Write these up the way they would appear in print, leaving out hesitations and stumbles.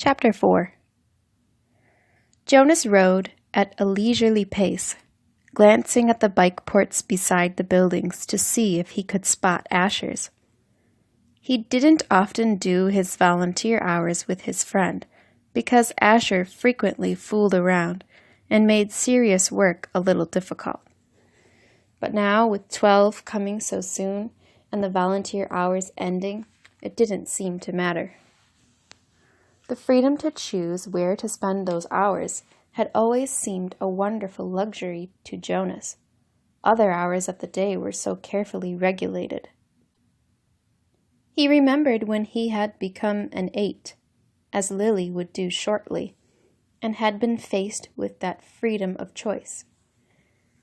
Chapter 4. Jonas rode at a leisurely pace, glancing at the bike ports beside the buildings to see if he could spot Asher's. He didn't often do his volunteer hours with his friend, because Asher frequently fooled around and made serious work a little difficult. But now, with 12 coming so soon and the volunteer hours ending, it didn't seem to matter. The freedom to choose where to spend those hours had always seemed a wonderful luxury to Jonas. Other hours of the day were so carefully regulated. He remembered when he had become an 8, as Lily would do shortly, and had been faced with that freedom of choice.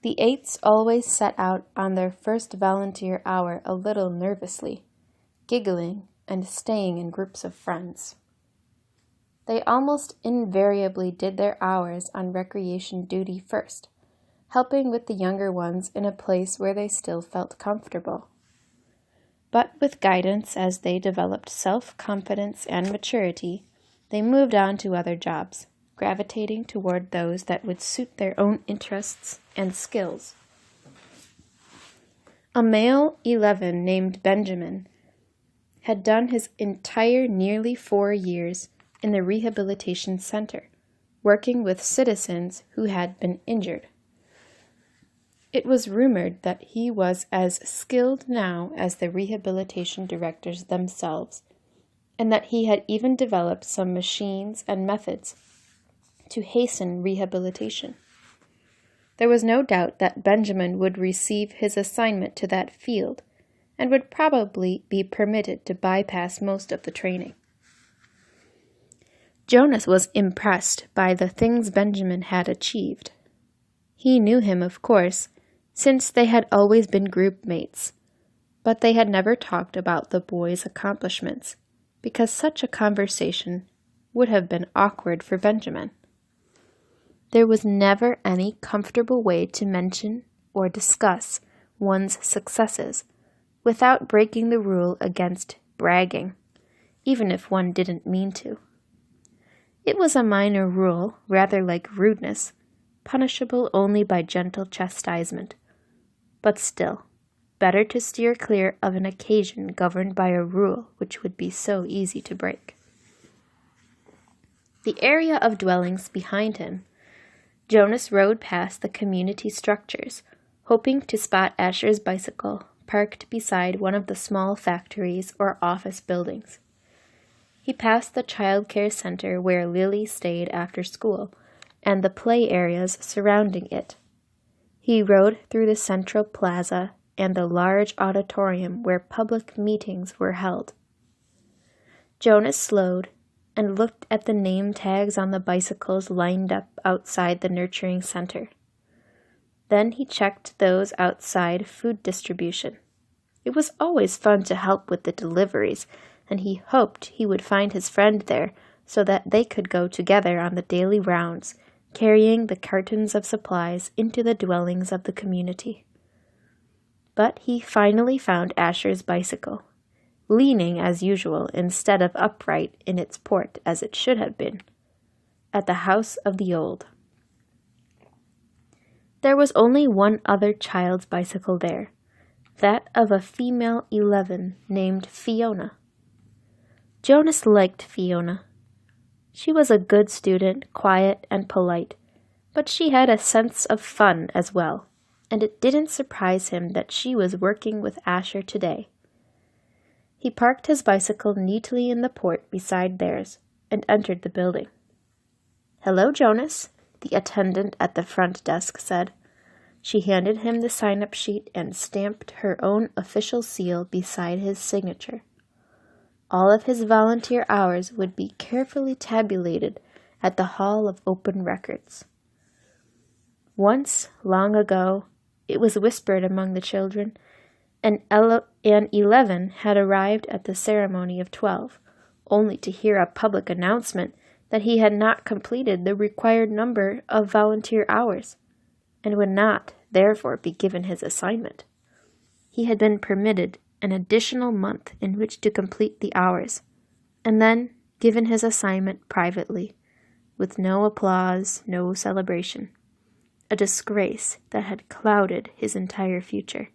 The 8s always set out on their first volunteer hour a little nervously, giggling and staying in groups of friends. They almost invariably did their hours on recreation duty first, helping with the younger ones in a place where they still felt comfortable. But with guidance as they developed self-confidence and maturity, they moved on to other jobs, gravitating toward those that would suit their own interests and skills. A male 11 named Benjamin had done his entire nearly 4 years in the rehabilitation center, working with citizens who had been injured. It was rumored that he was as skilled now as the rehabilitation directors themselves, and that he had even developed some machines and methods to hasten rehabilitation. There was no doubt that Benjamin would receive his assignment to that field, and would probably be permitted to bypass most of the training. Jonas was impressed by the things Benjamin had achieved. He knew him, of course, since they had always been group mates, but they had never talked about the boy's accomplishments, because such a conversation would have been awkward for Benjamin. There was never any comfortable way to mention or discuss one's successes without breaking the rule against bragging, even if one didn't mean to. It was a minor rule, rather like rudeness, punishable only by gentle chastisement. But still, better to steer clear of an occasion governed by a rule which would be so easy to break. The area of dwellings behind him, Jonas rode past the community structures, hoping to spot Asher's bicycle parked beside one of the small factories or office buildings. He passed the child care center where Lily stayed after school, and the play areas surrounding it. He rode through the central plaza and the large auditorium where public meetings were held. Jonas slowed and looked at the name tags on the bicycles lined up outside the nurturing center. Then he checked those outside food distribution. It was always fun to help with the deliveries, and he hoped he would find his friend there so that they could go together on the daily rounds, carrying the cartons of supplies into the dwellings of the community. But he finally found Asher's bicycle, leaning as usual instead of upright in its port as it should have been, at the house of the old. There was only one other child's bicycle there, that of a female 11 named Fiona. Jonas liked Fiona. She was a good student, quiet and polite, but she had a sense of fun as well, and it didn't surprise him that she was working with Asher today. He parked his bicycle neatly in the port beside theirs and entered the building. "Hello, Jonas," the attendant at the front desk said. She handed him the sign-up sheet and stamped her own official seal beside his signature. All of his volunteer hours would be carefully tabulated at the Hall of Open Records. Once, long ago, it was whispered among the children, an 11 had arrived at the ceremony of 12, only to hear a public announcement that he had not completed the required number of volunteer hours, and would not, therefore, be given his assignment. He had been permitted an additional month in which to complete the hours, and then given his assignment privately, with no applause, no celebration. A disgrace that had clouded his entire future.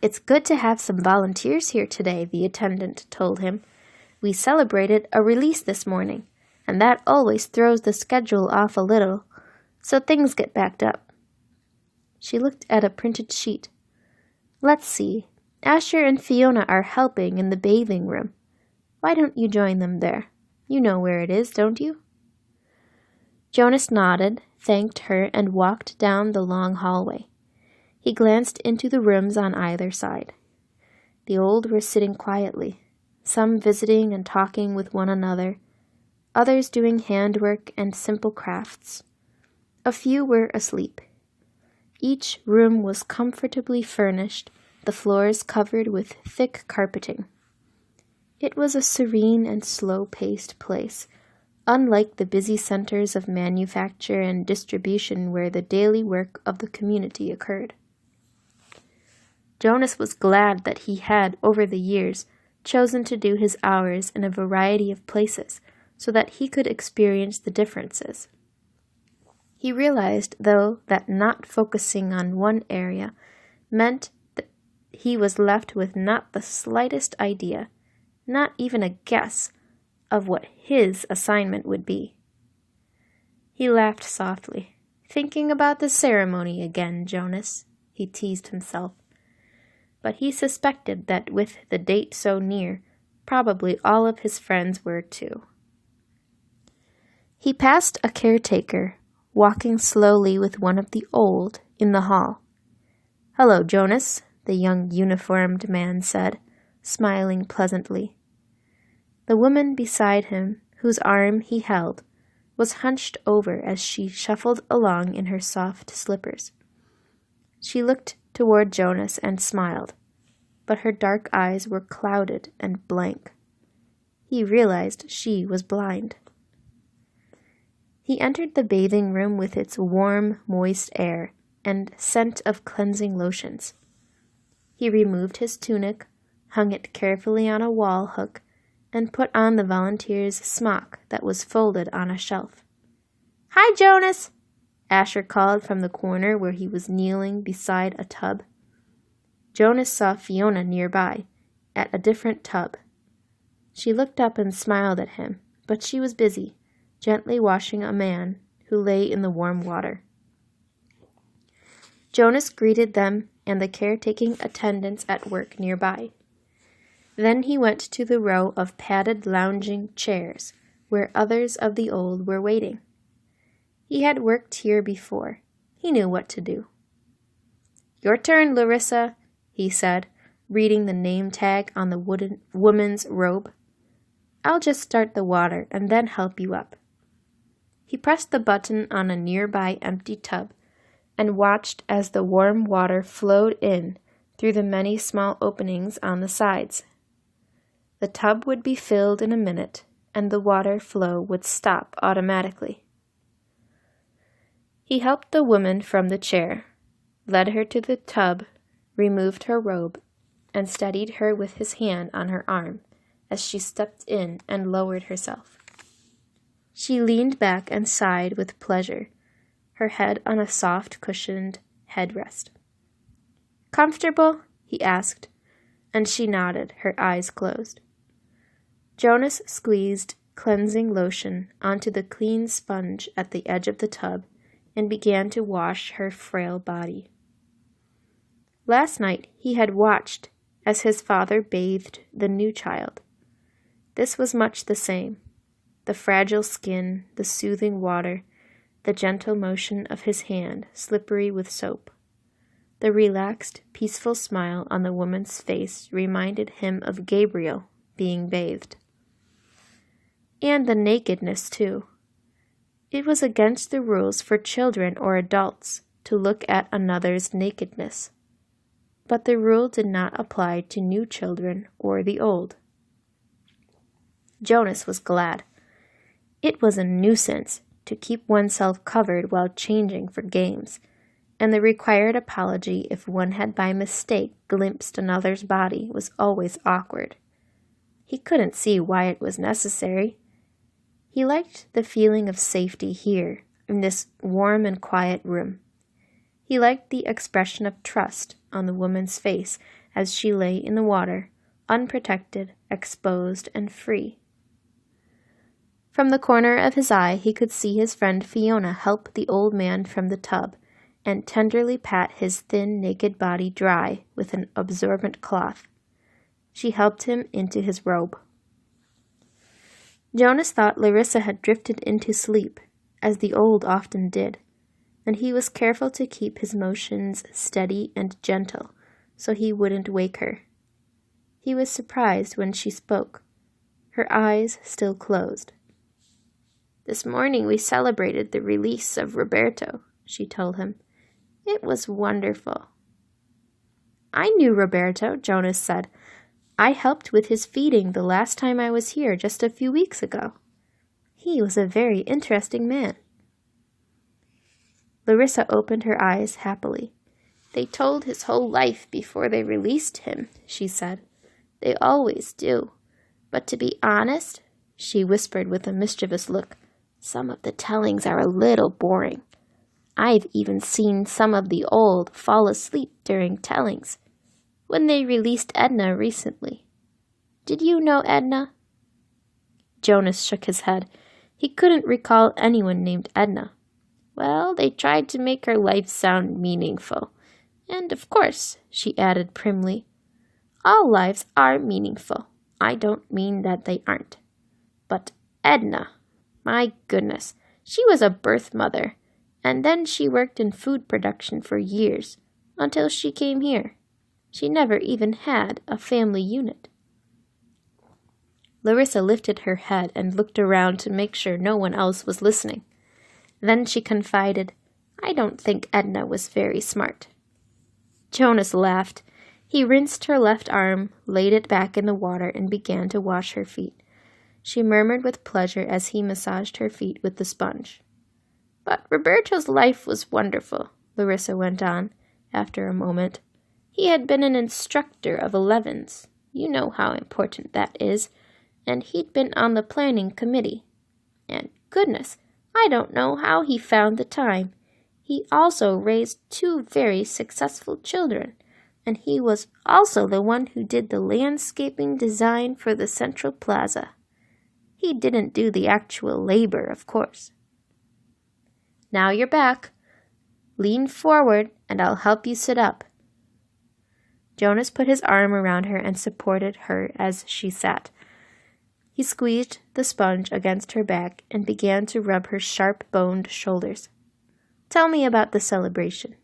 "It's good to have some volunteers here today," the attendant told him. "We celebrated a release this morning, and that always throws the schedule off a little, so things get backed up." She looked at a printed sheet. "Let's see. Asher and Fiona are helping in the bathing room. Why don't you join them there? You know where it is, don't you?" Jonas nodded, thanked her, and walked down the long hallway. He glanced into the rooms on either side. The old were sitting quietly, some visiting and talking with one another, others doing handwork and simple crafts. A few were asleep. Each room was comfortably furnished, the floors covered with thick carpeting. It was a serene and slow-paced place, unlike the busy centers of manufacture and distribution where the daily work of the community occurred. Jonas was glad that he had, over the years, chosen to do his hours in a variety of places so that he could experience the differences. He realized, though, that not focusing on one area meant that he was left with not the slightest idea, not even a guess, of what his assignment would be. He laughed softly. "Thinking about the ceremony again, Jonas," he teased himself. But he suspected that with the date so near, probably all of his friends were too. He passed a caretaker, walking slowly with one of the old in the hall. "Hello, Jonas," the young uniformed man said, smiling pleasantly. The woman beside him, whose arm he held, was hunched over as she shuffled along in her soft slippers. She looked toward Jonas and smiled, but her dark eyes were clouded and blank. He realized she was blind. He entered the bathing room with its warm, moist air and scent of cleansing lotions. He removed his tunic, hung it carefully on a wall hook, and put on the volunteer's smock that was folded on a shelf. "Hi, Jonas!" Asher called from the corner where he was kneeling beside a tub. Jonas saw Fiona nearby, at a different tub. She looked up and smiled at him, but she was busy, gently washing a man who lay in the warm water. Jonas greeted them and the caretaking attendants at work nearby. Then he went to the row of padded lounging chairs, where others of the old were waiting. He had worked here before. He knew what to do. "Your turn, Larissa," he said, reading the name tag on the woman's robe. "I'll just start the water and then help you up." He pressed the button on a nearby empty tub and watched as the warm water flowed in through the many small openings on the sides. The tub would be filled in a minute, and the water flow would stop automatically. He helped the woman from the chair, led her to the tub, removed her robe, and steadied her with his hand on her arm as she stepped in and lowered herself. She leaned back and sighed with pleasure, her head on a soft cushioned headrest. "Comfortable?" he asked, and she nodded, her eyes closed. Jonas squeezed cleansing lotion onto the clean sponge at the edge of the tub and began to wash her frail body. Last night he had watched as his father bathed the new child. This was much the same. The fragile skin, the soothing water, the gentle motion of his hand, slippery with soap. The relaxed, peaceful smile on the woman's face reminded him of Gabriel being bathed. And the nakedness, too. It was against the rules for children or adults to look at another's nakedness. But the rule did not apply to new children or the old. Jonas was glad. It was a nuisance to keep oneself covered while changing for games, and the required apology if one had by mistake glimpsed another's body was always awkward. He couldn't see why it was necessary. He liked the feeling of safety here, in this warm and quiet room. He liked the expression of trust on the woman's face as she lay in the water, unprotected, exposed, and free. From the corner of his eye, he could see his friend Fiona help the old man from the tub and tenderly pat his thin, naked body dry with an absorbent cloth. She helped him into his robe. Jonas thought Larissa had drifted into sleep, as the old often did, and he was careful to keep his motions steady and gentle so he wouldn't wake her. He was surprised when she spoke, her eyes still closed. "This morning we celebrated the release of Roberto," she told him. "It was wonderful." "I knew Roberto," Jonas said. "I helped with his feeding the last time I was here just a few weeks ago. He was a very interesting man." Larissa opened her eyes happily. "They told his whole life before they released him," she said. "They always do. But to be honest," she whispered with a mischievous look, "some of the tellings are a little boring. I've even seen some of the old fall asleep during tellings. When they released Edna recently. Did you know Edna?" Jonas shook his head. He couldn't recall anyone named Edna. "Well, they tried to make her life sound meaningful. And of course," she added primly, "all lives are meaningful. I don't mean that they aren't. But Edna, my goodness, she was a birth mother, and then she worked in food production for years, until she came here. She never even had a family unit." Larissa lifted her head and looked around to make sure no one else was listening. Then she confided, "I don't think Edna was very smart." Jonas laughed. He rinsed her left arm, laid it back in the water, and began to wash her feet. She murmured with pleasure as he massaged her feet with the sponge. "But Roberto's life was wonderful," Larissa went on, after a moment. "He had been an instructor of 11s. You know how important that is. And he'd been on the planning committee. And goodness, I don't know how he found the time. He also raised 2 very successful children, and he was also the one who did the landscaping design for the Central Plaza. He didn't do the actual labor, of course." "Now you're back. Lean forward, and I'll help you sit up." Jonas put his arm around her and supported her as she sat. He squeezed the sponge against her back and began to rub her sharp-boned shoulders. "Tell me about the celebration."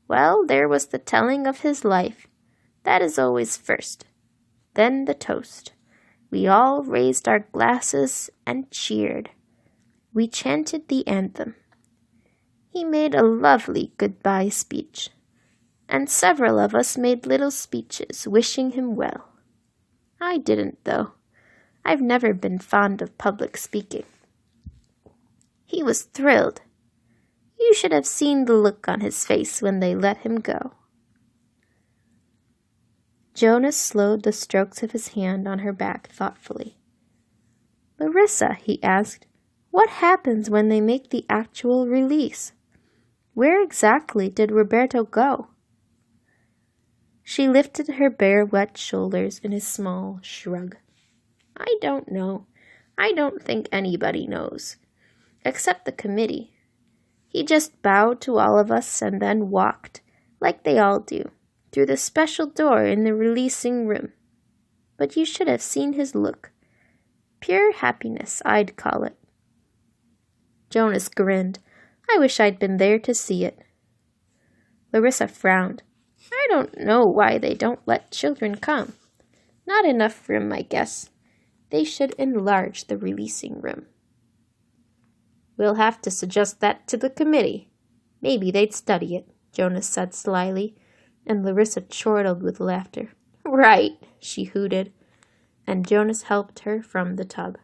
"Well, there was the telling of his life. That is always first. Then the toast. We all raised our glasses and cheered. We chanted the anthem. He made a lovely goodbye speech, and several of us made little speeches wishing him well. I didn't, though. I've never been fond of public speaking." He was thrilled. You should have seen the look on his face when they let him go. Jonas slowed the strokes of his hand on her back thoughtfully. "Larissa," he asked, "what happens when they make the actual release? Where exactly did Roberto go?" She lifted her bare, wet shoulders in a small shrug. "I don't know. I don't think anybody knows, except the committee. He just bowed to all of us and then walked, like they all do, through the special door in the releasing room. But you should have seen his look. Pure happiness, I'd call it." Jonas grinned. "I wish I'd been there to see it." Larissa frowned. "I don't know why they don't let children come. Not enough room, I guess. They should enlarge the releasing room." "We'll have to suggest that to the committee. Maybe they'd study it," Jonas said slyly, and Larissa chortled with laughter. "Right," she hooted, and Jonas helped her from the tub.